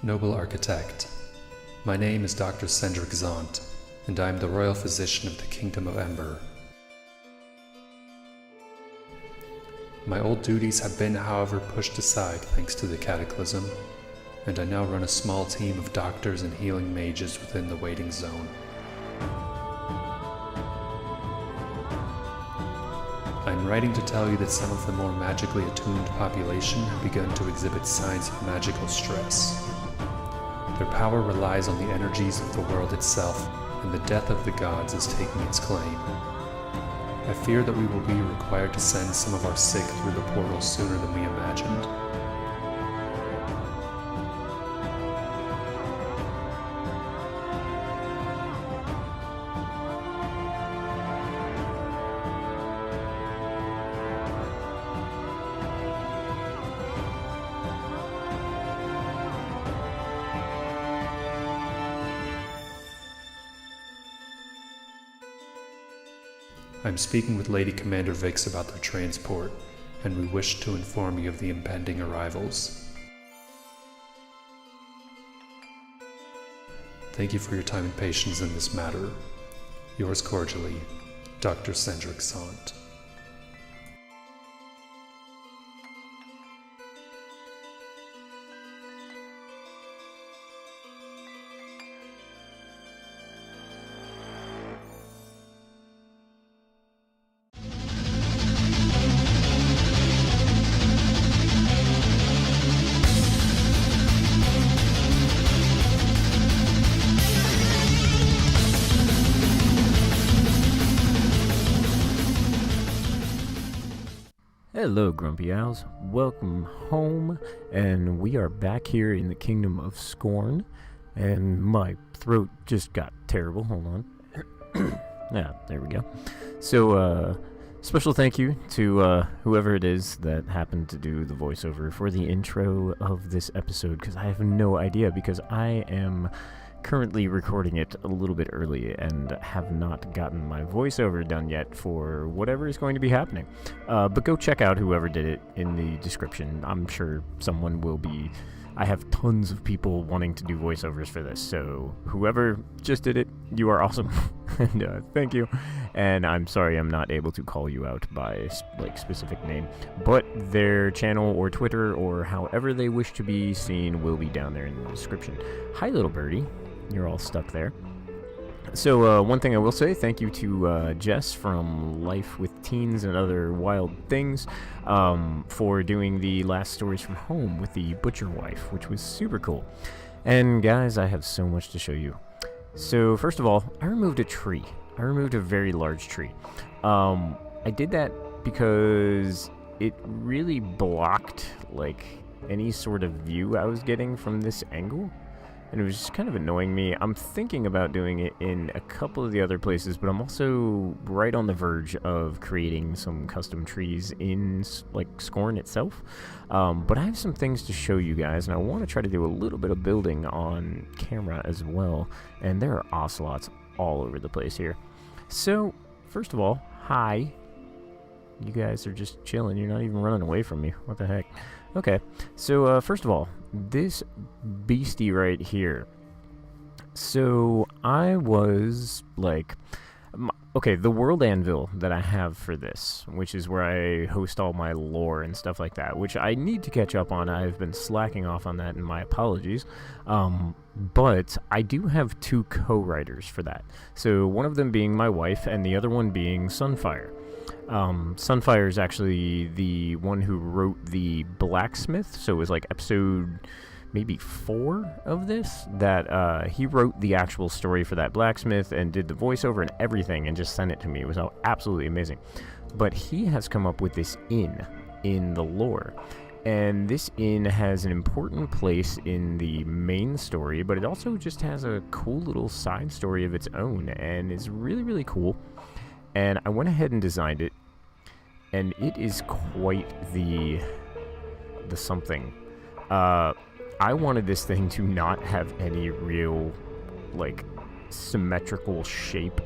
Noble Architect, my name is Dr. Cendric Zaunt, and I am the Royal Physician of the Kingdom of Ember. My old duties have been, however, pushed aside thanks to the Cataclysm, and I now run a small team of doctors and healing mages within the waiting zone. I'm writing to tell you that some of the more magically attuned population have begun to exhibit signs of magical stress. Their power relies on the energies of the world itself, and the death of the gods is taking its claim. I fear that we will be required to send some of our sick through the portal sooner than we imagined. I'm speaking with Lady Commander Vix about their transport, and we wish to inform you of the impending arrivals. Thank you for your time and patience in this matter. Yours cordially, Dr. Cendric Zaunt. Hello, Grumpy Owls. Welcome home, and we are back here in the Kingdom of Scorn, and my throat just got terrible. Hold on. There we go. So, special thank you to whoever it is that happened to do the voiceover for the intro of this episode, because I have no idea, because I am currently recording it a little bit early and have not gotten my voiceover done yet for whatever is going to be happening. But go check out whoever did it in the description. I'm sure someone will be. I have tons of people wanting to do voiceovers for this, so whoever just did it, you are awesome. And thank you. And I'm sorry I'm not able to call you out by specific name, but their channel or Twitter or however they wish to be seen will be down there in the description. Hi, little birdie. You're all stuck there. So one thing I will say, thank you to Jess from Life with Teens and Other Wild Things for doing the last stories from home with the butcher wife, which was super cool. And guys, I have so much to show you. So first of all, I removed a tree. I removed a very large tree. I did that because it really blocked any sort of view I was getting from this angle. And it was just kind of annoying me. I'm thinking about doing it in a couple of the other places, but I'm also right on the verge of creating some custom trees in Scorn itself. But I have some things to show you guys, and I want to try to do a little bit of building on camera as well. And there are ocelots all over the place here. So, first of all, hi. You guys are just chilling. You're not even running away from me. What the heck? Okay, so first of all, this beastie right here. So I was okay, the world anvil that I have for this, which is where I host all my lore and stuff like that, which I need to catch up on. I've been slacking off on that, and my apologies. But I do have two co-writers for that. So one of them being my wife, and the other one being Sunfire. Sunfire is actually the one who wrote the blacksmith, so it was episode maybe 4 of this, that he wrote the actual story for that blacksmith and did the voiceover and everything and just sent it to me. It was absolutely amazing. But he has come up with this inn in the lore, and this inn has an important place in the main story, but it also just has a cool little side story of its own, and is really, really cool. And I went ahead and designed it, and it is quite the something. I wanted this thing to not have any real, symmetrical shape,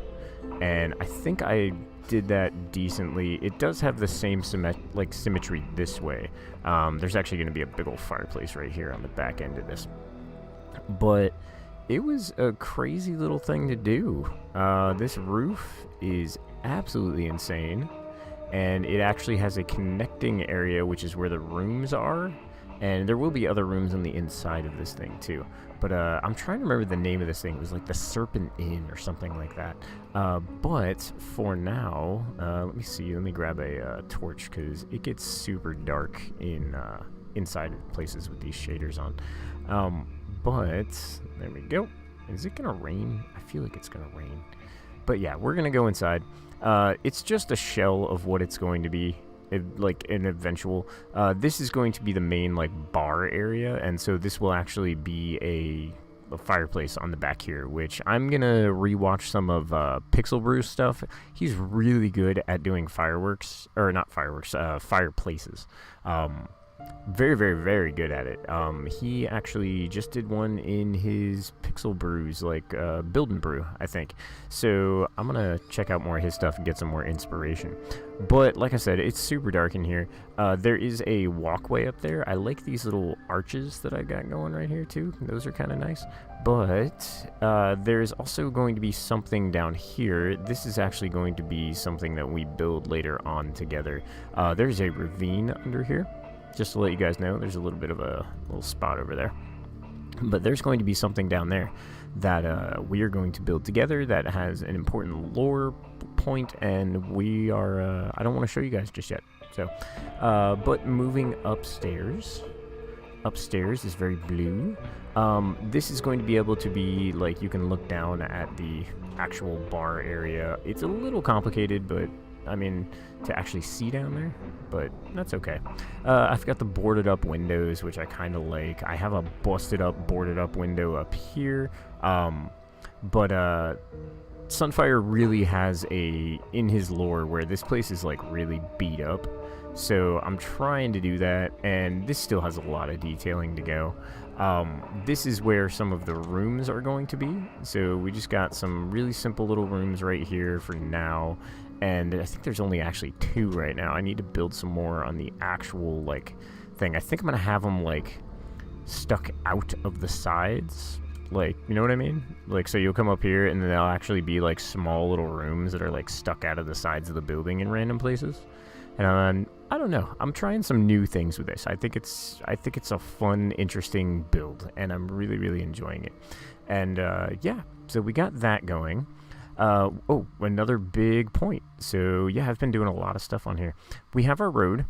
and I think I did that decently. It does have the same symmetry this way. There's actually going to be a big old fireplace right here on the back end of this. but it was a crazy little thing to do. This roof is absolutely insane, and it actually has a connecting area, which is where the rooms are, and there will be other rooms on the inside of this thing too. But I'm trying to remember the name of this thing. It was like the Serpent Inn or something like that. But for now, let me see. Let me grab a torch, because it gets super dark inside places with these shaders on. But there we go. Is it gonna rain? I feel like it's gonna rain. But yeah, we're gonna go inside. It's just a shell of what it's going to be, like an eventual. This is going to be the main like bar area, and so this will actually be a fireplace on the back here, which I'm gonna rewatch some of Pixel Brew's stuff. He's really good at doing fireworks, or not fireworks, fireplaces. Very, very, very good at it. He actually just did one in his Pixel Brews, like Build and Brew, I think. So I'm gonna check out more of his stuff and get some more inspiration. But like I said, it's super dark in here. There is a walkway up there. I like these little arches that I got going right here too. Those are kind of nice. But there's also going to be something down here. This is actually going to be something that we build later on together. There's a ravine under here. Just to let you guys know, there's a little bit of a little spot over there. But there's going to be something down there that we are going to build together that has an important lore point, and we are, I don't want to show you guys just yet. So, but moving upstairs. Upstairs is very blue. This is going to be able to be, like, you can look down at the actual bar area. It's a little complicated, but I mean, to actually see down there, but that's okay. I've got the boarded up windows, which I kind of like. I have a busted up, boarded up window up here. But Sunfire really has in his lore where this place is like really beat up. So I'm trying to do that, and this still has a lot of detailing to go. This is where some of the rooms are going to be. So we just got some really simple little rooms right here for now. And I think there's only actually 2 right now. I need to build some more on the actual, like, thing. I think I'm going to have them, like, stuck out of the sides. Like, you know what I mean? Like, so you'll come up here, and then they'll actually be, like, small little rooms that are, like, stuck out of the sides of the building in random places. And I don't know. I'm trying some new things with this. I think it's a fun, interesting build, and I'm really, really enjoying it. And, yeah, so we got that going. Oh, another big point. So, yeah, I've been doing a lot of stuff on here. We have our road,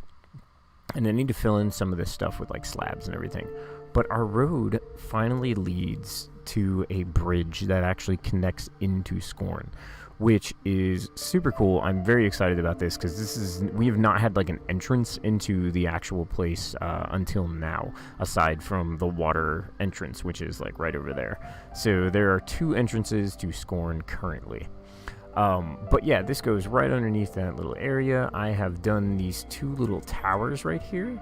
and I need to fill in some of this stuff with, like, slabs and everything. But our road finally leads to a bridge that actually connects into Scorn, which is super cool. I'm very excited about this because we have not had like an entrance into the actual place until now, aside from the water entrance, which is like right over there. So there are 2 entrances to Scorn currently. But yeah, this goes right underneath that little area. I have done these 2 little towers right here,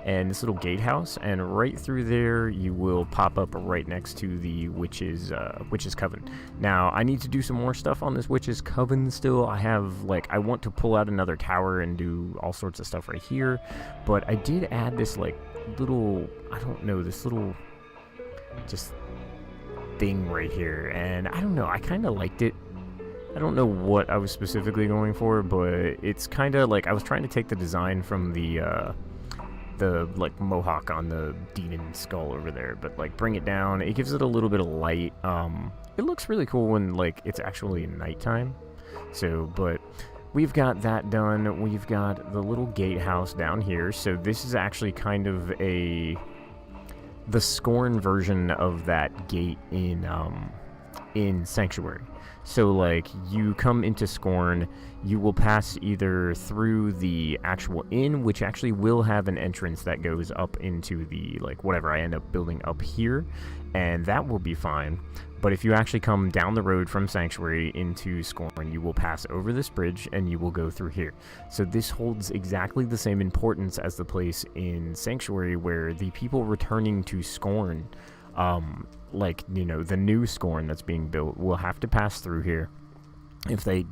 and this little gatehouse, and right through there you will pop up right next to the Witch's Coven. Now, I need to do some more stuff on this Witch's Coven still. I want to pull out another tower and do all sorts of stuff right here, but I did add this, like, little, I don't know, this little, just thing right here, and I don't know, I kind of liked it. I don't know what I was specifically going for, but it's kind of like, I was trying to take the design from the like mohawk on the demon skull over there, but like bring it down. It gives it a little bit of light. It looks really cool when like it's actually nighttime. So, but we've got that done. We've got the little gatehouse down here. So this is actually kind of the Scorn version of that gate in Sanctuary. So, like, you come into Scorn, you will pass either through the actual inn, which actually will have an entrance that goes up into the, like, whatever I end up building up here, and that will be fine. But if you actually come down the road from Sanctuary into Scorn, you will pass over this bridge, and you will go through here. So this holds exactly the same importance as the place in Sanctuary, where the people returning to Scorn, like, you know, the new Scorn that's being built will have to pass through here. if they,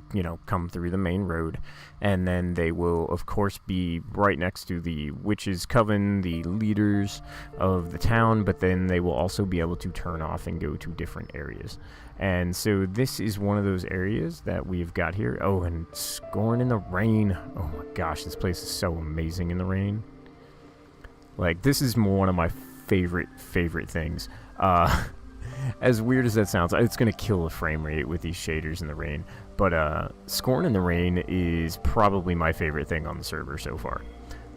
come through the main road. And then they will, of course, be right next to the witches' coven, the leaders of the town, but then they will also be able to turn off and go to different areas. And so this is one of those areas that we've got here. Oh, and Scorn in the rain. Oh my gosh, this place is so amazing in the rain. Like, this is one of my favorite things. As weird as that sounds, it's going to kill the frame rate with these shaders in the rain. But Scorn in the rain is probably my favorite thing on the server so far.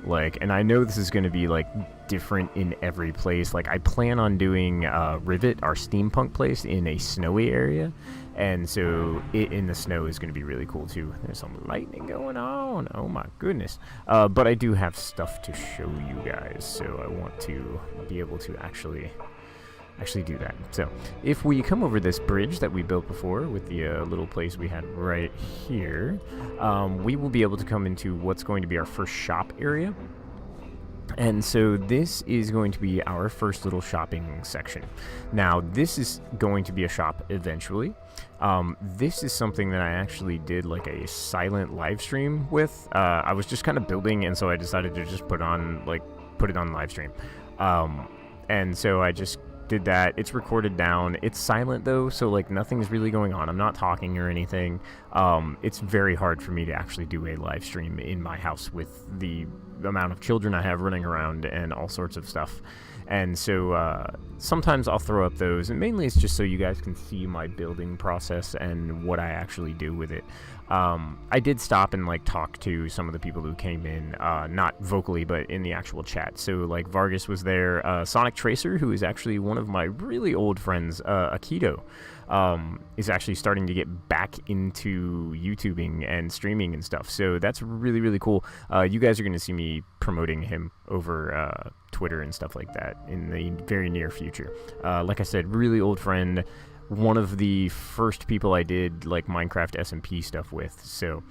Like, and I know this is going to be, like, different in every place. Like, I plan on doing Rivet, our steampunk place, in a snowy area. And so it in the snow is going to be really cool, too. There's some lightning going on. Oh, my goodness. But I do have stuff to show you guys. So I want to be able to actually do that. So if we come over this bridge that we built before with the little place we had right here, we will be able to come into what's going to be our first shop area. And so this is going to be our first little shopping section. Now, this is going to be a shop eventually. This is something that I actually did like a silent live stream with. I was just kind of building, and so I decided to just put it on live stream. And so I just did that. It's recorded down. It's silent though, so like nothing's really going on. I'm not talking or anything. It's very hard for me to actually do a live stream in my house with the amount of children I have running around and all sorts of stuff. And so sometimes I'll throw up those, and mainly it's just so you guys can see my building process and what I actually do with it. I did stop and like talk to some of the people who came in, not vocally, but in the actual chat. So like Vargas was there, Sonic Tracer, who is actually one of my really old friends, Akito, is actually starting to get back into YouTubing and streaming and stuff. So that's really, really cool. You guys are going to see me promoting him over Twitter and stuff like that in the very near future. Like I said, really old friend. One of the first people I did like Minecraft SMP stuff with. So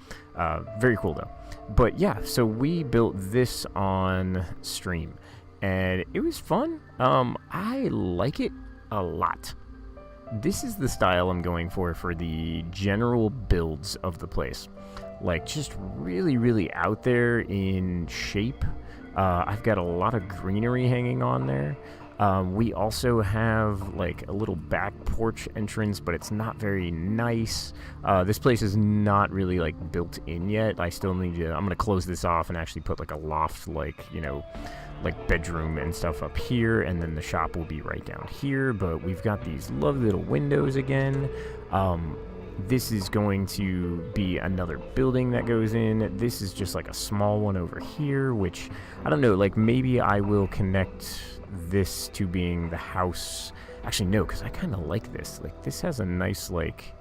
very cool though. But yeah, so we built this on stream and it was fun. I like it a lot. This is the style I'm going for the general builds of the place. Like just really, really out there in shape. I've got a lot of greenery hanging on there. We also have like a little back porch entrance, but it's not very nice. This place is not really like built in yet. I still need to, I'm going to close this off and actually put like a loft, like, like bedroom and stuff up here. And then the shop will be right down here, but we've got these lovely little windows again. This is going to be another building that goes in. This is just like a small one over here, which I don't know, like maybe I will connect this to being the house. Actually, no, because I kind of like this. Like this has a nice like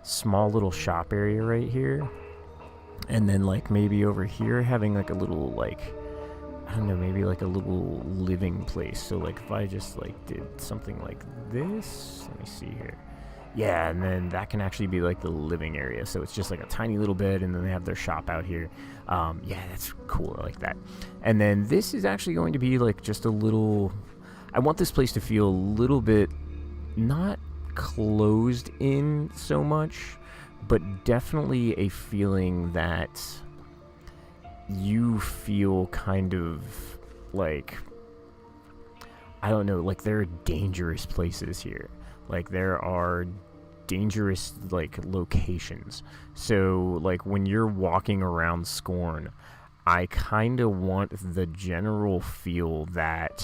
small little shop area right here. And then like maybe over here having like a little like, I don't know, maybe like a little living place. So like if I just like did something like this, let me see here. Yeah, and then that can actually be like the living area. So it's just like a tiny little bed, and then they have their shop out here. Yeah, that's cool. I like that. And then this is actually going to be like just a little... I want this place to feel a little bit not closed in so much, but definitely a feeling that you feel kind of like... I don't know, like there are dangerous places here. Like, there are dangerous, like, locations. So, like, when you're walking around Scorn, I kind of want the general feel that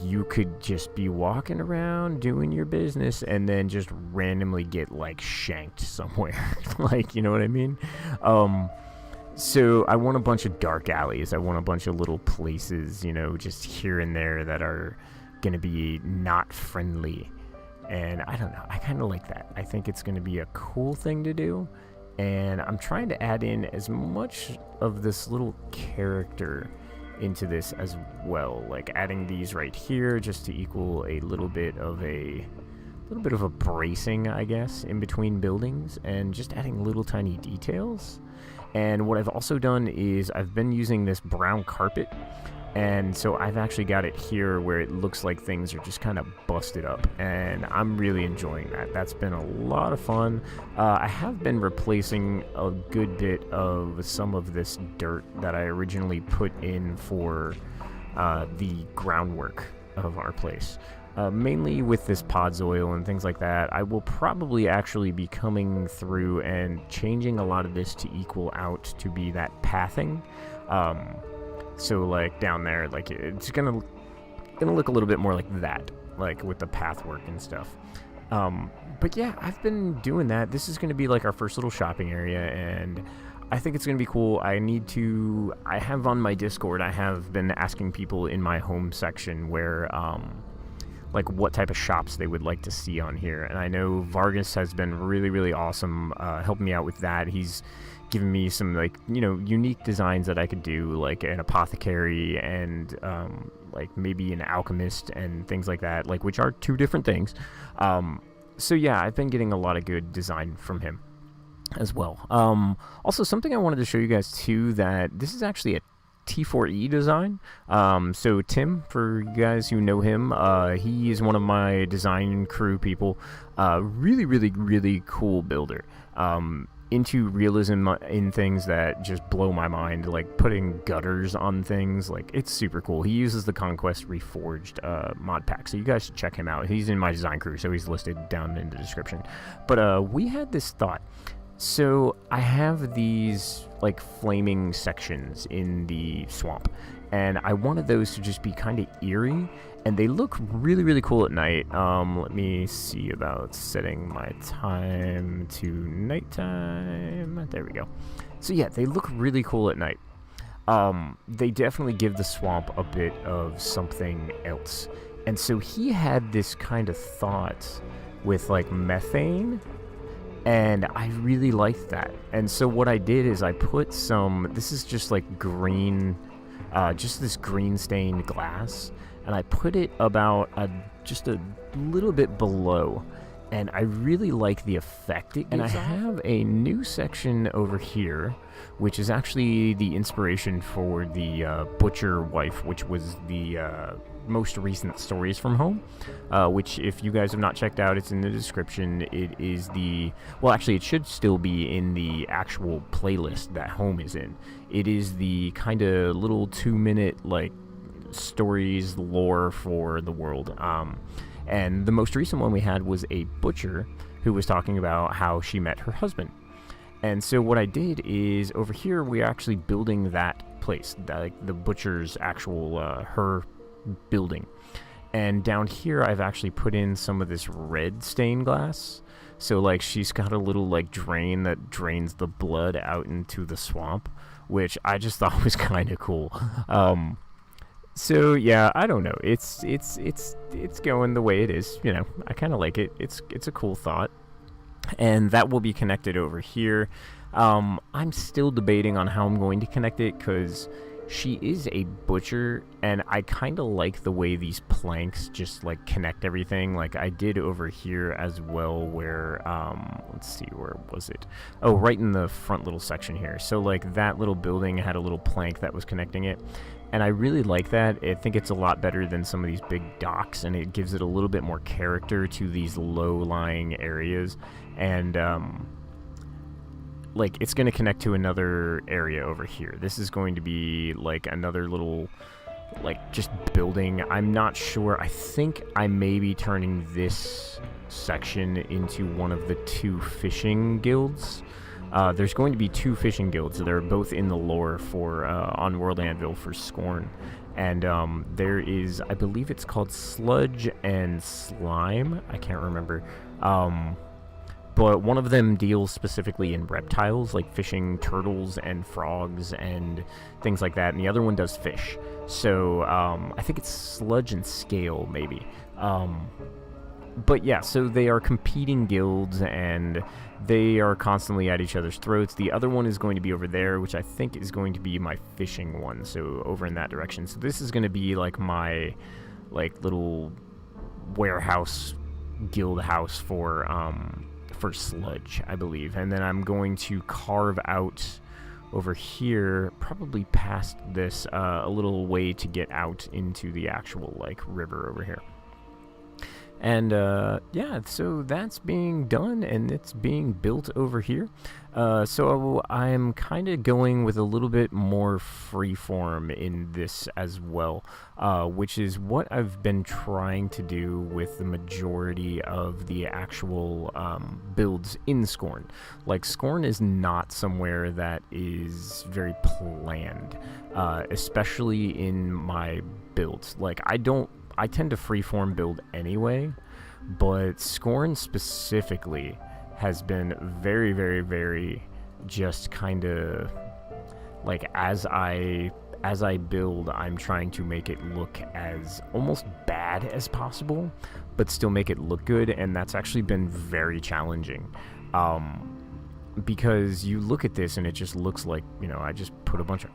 you could just be walking around doing your business and then just randomly get, like, shanked somewhere. Like, you know what I mean? So, I want a bunch of dark alleys. I want a bunch of little places, you know, just here and there that are gonna be not friendly, and I don't know, I kind of like that. I think it's gonna be a cool thing to do, and I'm trying to add in as much of this little character into this as well, like adding these right here just to equal a little bit of a bracing, I guess, in between buildings, and just adding little tiny details. And what I've also done is I've been using this brown carpet And so I've actually got it here where it looks like things are just kind of busted up, and I'm really enjoying that. That's been a lot of fun. I have been replacing a good bit of some of this dirt that I originally put in for the groundwork of our place. Mainly with this pods oil and things like that. I will probably actually be coming through and changing a lot of this to equal out to be that pathing. So like down there, like it's gonna look a little bit more like that, like with the path work and stuff. But yeah, I've been doing that. This is gonna be like our first little shopping area, and I think it's gonna be cool. I have on my Discord, I have been asking people in my home section where like what type of shops they would like to see on here. And I know Vargas has been really, really awesome helping me out with that. He's given me some, like, you know, unique designs that I could do, like an apothecary and like maybe an alchemist and things like that, like, which are two different things. So yeah, I've been getting a lot of good design from him as well. Also, something I wanted to show you guys too, that this is actually a T4E design. So Tim, for you guys who know him, he is one of my design crew people. Really, really, really cool builder. Into realism in things that just blow my mind, like putting gutters on things. Like, it's super cool. He uses the Conquest Reforged mod pack, so you guys should check him out. He's in my design crew, so he's listed down in the description. But we had this thought. So I have these like flaming sections in the swamp, and I wanted those to just be kind of eerie, and they look really, really cool at night. Let me see about setting my time to nighttime. There we go. So yeah, they look really cool at night. They definitely give the swamp a bit of something else. And so he had this kind of thought with like methane, and I really liked that. And so what I did is I put some, this is just like green, just this green stained glass, and I put it about just a little bit below, and I really like the effect it gives. And I have a new section over here, which is actually the inspiration for the Butcher Wife, which was the most recent Stories from Home, which, if you guys have not checked out, it's in the description. It is well, actually, it should still be in the actual playlist that Home is in. It is the kind of little 2-minute, like, stories, lore for the world. And the most recent one we had was a butcher who was talking about how she met her husband. And so what I did is, over here, we're actually building that place, like the butcher's actual, her building. And down here, I've actually put in some of this red stained glass. So, like, she's got a little, like, drain that drains the blood out into the swamp, which I just thought was kind of cool. So yeah, I don't know. It's going the way it is. You know, I kind of like it. It's a cool thought. And that will be connected over here. I'm still debating on how I'm going to connect it, because she is a butcher, and I kind of like the way these planks just, like, connect everything. Like I did over here as well, where, let's see, where was it? Oh, right in the front little section here. So, like, that little building had a little plank that was connecting it. And I really like that. I think it's a lot better than some of these big docks, and it gives it a little bit more character to these low-lying areas. And, like, it's going to connect to another area over here. This is going to be, like, another little, like, just building. I'm not sure. I think I may be turning this section into one of the 2 fishing guilds. There's going to be 2 fishing guilds. They're both in the lore for on World Anvil for Scorn. And there is, I believe it's called Sludge and Slime. I can't remember. But one of them deals specifically in reptiles, like fishing turtles and frogs and things like that. And the other one does fish. So I think it's Sludge and Scale, maybe. But yeah, so they are competing guilds, and they are constantly at each other's throats. The other one is going to be over there, which I think is going to be my fishing one, so over in that direction. So this is going to be like my, like, little warehouse guild house for Sludge, I believe. And then I'm going to carve out over here, probably past this, a little way to get out into the actual, like, river over here. And, yeah, so that's being done, and it's being built over here. So I'm kind of going with a little bit more freeform in this as well, which is what I've been trying to do with the majority of the actual builds in Scorn. Like, Scorn is not somewhere that is very planned, especially in my builds. Like, I tend to freeform build anyway, but Scorn specifically has been very, very, very just kind of like, as I build, I'm trying to make it look as almost bad as possible, but still make it look good, and that's actually been very challenging. Because you look at this and it just looks like, you know, I just put a bunch of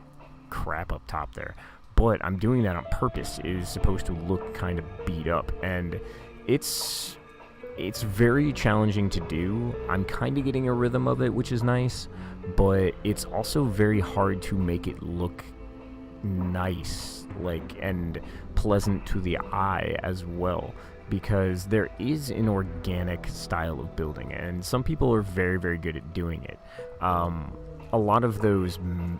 crap up top there. But I'm doing that on purpose. It is supposed to look kind of beat up, and it's very challenging to do. I'm kind of getting a rhythm of it, which is nice, but it's also very hard to make it look nice, like, and pleasant to the eye as well, because there is an organic style of building, and some people are very, very good at doing it. A lot of those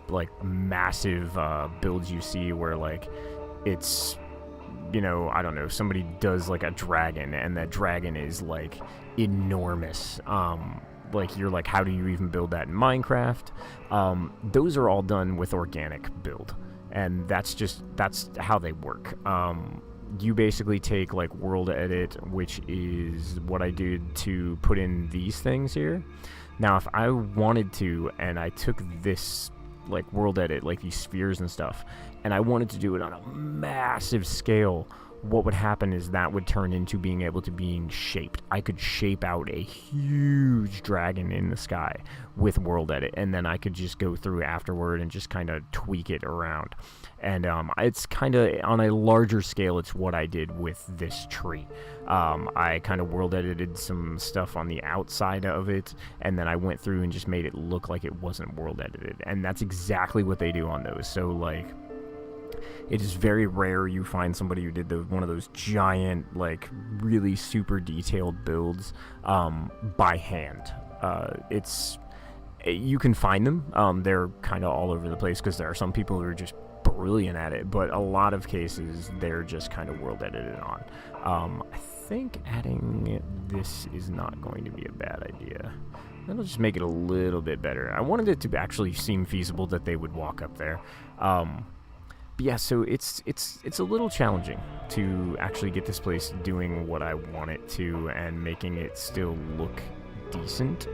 like massive builds you see where, like, it's, you know, I don't know, somebody does like a dragon, and that dragon is like enormous. Like, you're like, how do you even build that in Minecraft? Those are all done with organic build, and that's how they work. You basically take, like, world edit, which is what I did to put in these things here. Now, if I wanted to, and I took this, like, world edit, like these spheres and stuff, and I wanted to do it on a massive scale, what would happen is that would turn into being able to being shaped. I could shape out a huge dragon in the sky with world edit, and then I could just go through afterward and just kind of tweak it around. And it's kind of on a larger scale. It's what I did with this tree. I kind of world edited some stuff on the outside of it, and then I went through and just made it look like it wasn't world edited, and that's exactly what they do on those. So, like, it is very rare you find somebody who did one of those giant, like, really super detailed builds by hand. You can find them. They're kind of all over the place, because there are some people who are just brilliant at it, but a lot of cases they're just kind of world edited on. I think adding this is not going to be a bad idea. That'll just make it a little bit better. I wanted it to actually seem feasible that they would walk up there. But yeah, so it's a little challenging to actually get this place doing what I want it to and making it still look decent.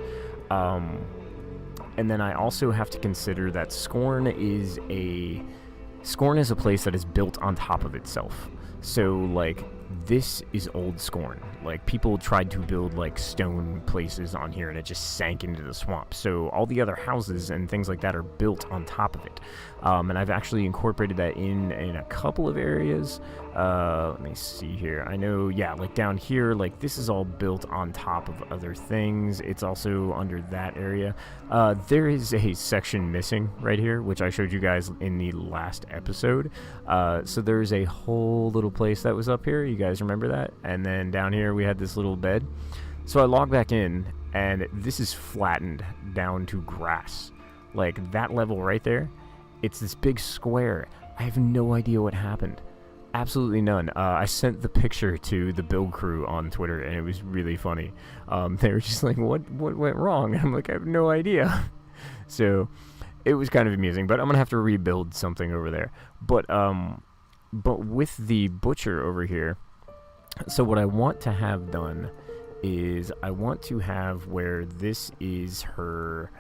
And then I also have to consider that Scorn is a place that is built on top of itself. So, like, this is old Scorn. Like, people tried to build, like, stone places on here, and it just sank into the swamp. So all the other houses and things like that are built on top of it. And I've actually incorporated that in a couple of areas. Let me see here. I know, yeah, like down here, like, this is all built on top of other things. It's also under that area. There is a section missing right here, which I showed you guys in the last episode. So there's a whole little place that was up here. You guys remember that? And then down here we had this little bed. So I log back in, and this is flattened down to grass. Like, that level right there, it's this big square. I have no idea what happened. Absolutely none. I sent the picture to the build crew on Twitter, and it was really funny. They were just like, what went wrong? And I'm like, I have no idea. So it was kind of amusing, but I'm gonna have to rebuild something over there. But with the butcher over here, so what I want to have done is I want to have where this is her,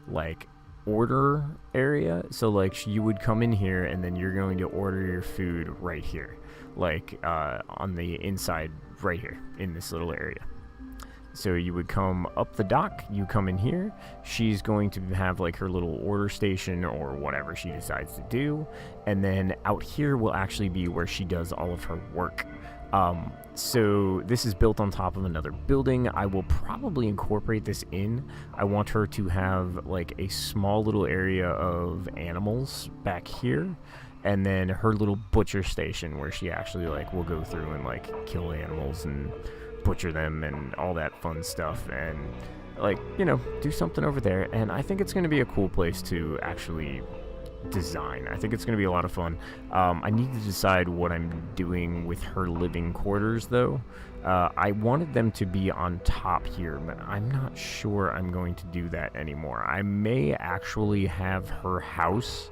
like, order area. So, like, you would come in here, and then you're going to order your food right here, like, on the inside right here in this little area. So you would come up the dock, you come in here, she's going to have, like, her little order station or whatever she decides to do, and then out here will actually be where she does all of her work. So this is built on top of another building. I will probably incorporate this in. I want her to have like a small little area of animals back here, and then her little butcher station where she actually like will go through and like kill animals and butcher them and all that fun stuff, and like, you know, do something over there. And I think it's going to be a cool place to actually design. I think it's going to be a lot of fun. I need to decide what I'm doing with her living quarters though. I wanted them to be on top here, but I'm not sure I'm going to do that anymore. I may actually have her house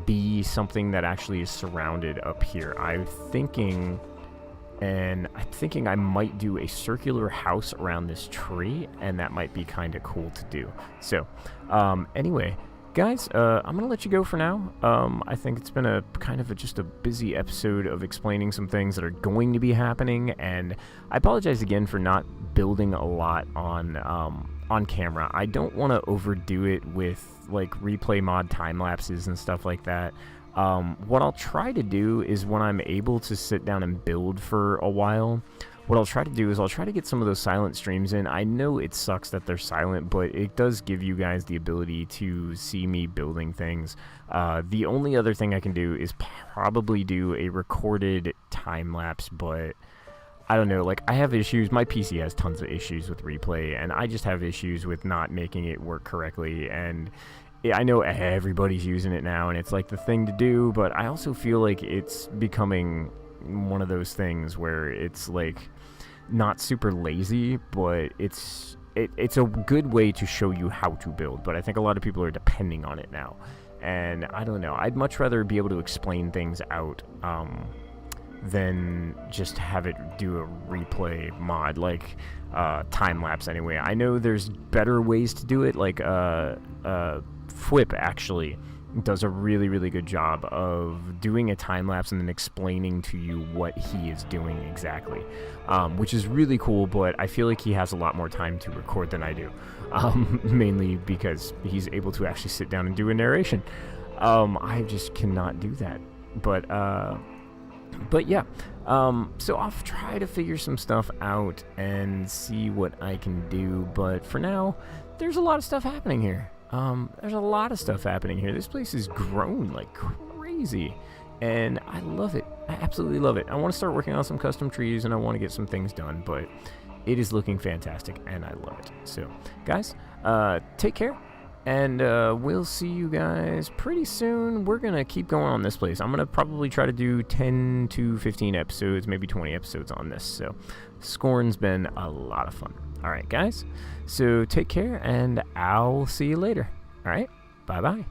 be something that actually is surrounded up here. I'm thinking I might do a circular house around this tree, and that might be kind of cool to do. So, anyway, guys, I'm gonna let you go for now. I think it's been a kind of just a busy episode of explaining some things that are going to be happening, and I apologize again for not building a lot on camera. I don't want to overdo it with like replay mod time lapses and stuff like that. What I'll try to do is when I'm able to sit down and build for a while, what I'll try to do is I'll try to get some of those silent streams in. I know it sucks that they're silent, but it does give you guys the ability to see me building things. The only other thing I can do is probably do a recorded time lapse, but I don't know, like, I have issues. My PC has tons of issues with replay, and I just have issues with not making it work correctly. And yeah, I know everybody's using it now, and it's like the thing to do, but I also feel like it's becoming one of those things where it's like not super lazy, but it's a good way to show you how to build. But I think a lot of people are depending on it now, and I don't know. I'd much rather be able to explain things out than just have it do a replay mod, like time-lapse anyway. I know there's better ways to do it, like Fwip actually does a really, really good job of doing a time-lapse and then explaining to you what he is doing exactly, which is really cool, but I feel like he has a lot more time to record than I do, mainly because he's able to actually sit down and do a narration. I just cannot do that, but yeah, so I'll try to figure some stuff out and see what I can do, but for now, there's a lot of stuff happening here. There's a lot of stuff happening here. This place has grown like crazy, and I love it. I absolutely love it. I want to start working on some custom trees, and I want to get some things done, but it is looking fantastic, and I love it. So, guys, take care. And we'll see you guys pretty soon. We're going to keep going on this place. I'm going to probably try to do 10 to 15 episodes, maybe 20 episodes on this. So Scorn's been a lot of fun. All right, guys. So take care, and I'll see you later. All right. Bye-bye.